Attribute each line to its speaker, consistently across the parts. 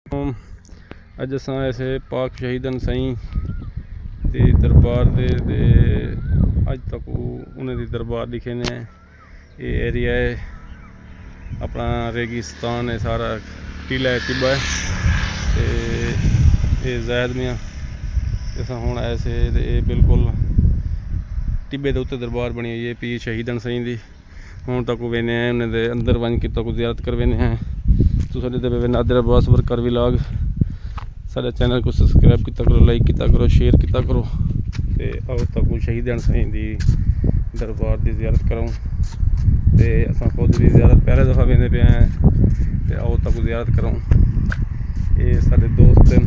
Speaker 1: ਅੱਜ ਅਸਾਂ ऐसे पाक शहीदन साईं ते दरबार दे अज तक उन्हें दी दरबार दिखे ने। ये एरिया है अपना रेगिस्तान है, सारा टीला है टिब्बा है। ये जैद मियाँ असां हुण आए से बिल्कुल टिब्बे के उत्ते दरबार बनी हुई है पीर शहीदन साईं दी। हुण तक वेने उन्हें दे अंदर वन के तक जियारत कर वेने हैं। तो साढ़े ते नादिर अब्बास वर्कर व्लॉग साढ़े चैनल को सबसक्राइब किया करो, लाइक किया करो, शेयर किया करो। तो आओ तक शहीदन साईं दी दरबार की जियारत कराऊँ। तो असां खुद भी जियारत पहले दफ़ा वेंदे पे हैं। तो आओ तक जियारत कराऊँ। ये साढ़े दोस्त हैं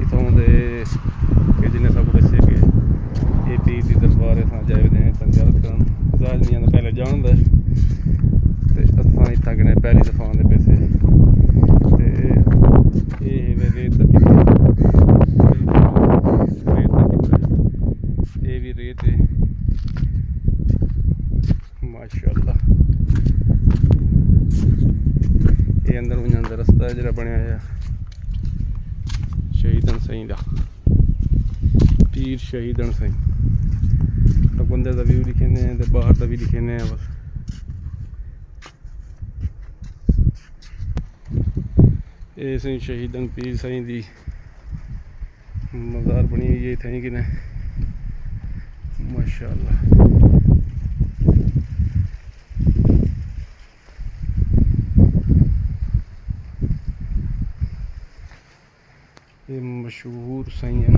Speaker 1: इतों दे जिन्हें सब दसे कि ये पीर की दरबार असां जाए वेंदे हैं जियारत कराउण। ज़ाहिर मियां दा पहले जानदा है ते असां इत्थां कने पहली दफ़ा आंदे पे से। रेत दा टिब्बा, ये भी रेत है माशाअल्लाह। ये अंदर वजन दा रस्ता है जो बनया है शहीदन साईं दा, पीर शहीदन साईं। तो अंदर का व्यू लिखे ने ते बाहर का भी लिखे ने। बस ये साईं शहीदन पीर साईं दी मज़ार बनी हुई है इत्थें कि ने माशाअल्लाह। ये मशहूर साईं है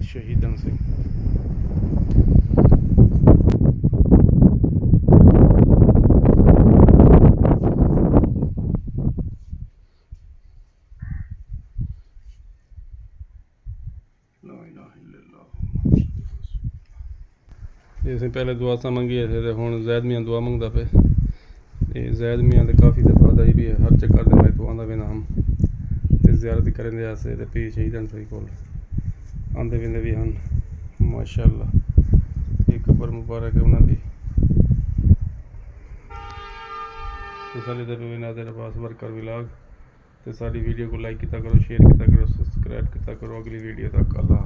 Speaker 1: शहीदन सिंह। इसे पहले दुआ सा मंगी थे तो हुण जैद मियाँ दुआ मंगता पे। ये जैद मियाँ तो काफ़ी दफ़ा दी भी है, हर चक्कर दे मैं तो आंदा पे हम तो जियारत करें आस्ते तो पीर शहीदन साईं कोल आंदे वेंदे भी हैं माशाअल्लाह। ये कबर मुबारक है उन्होंने। तो सारे पे नादिर अब्बास वर्कर व्लॉग। तो सारी वीडियो को लाइक किया करो, शेयर किया करो, सब्सक्राइब किया करो। अगली वीडियो तक अल्लाह।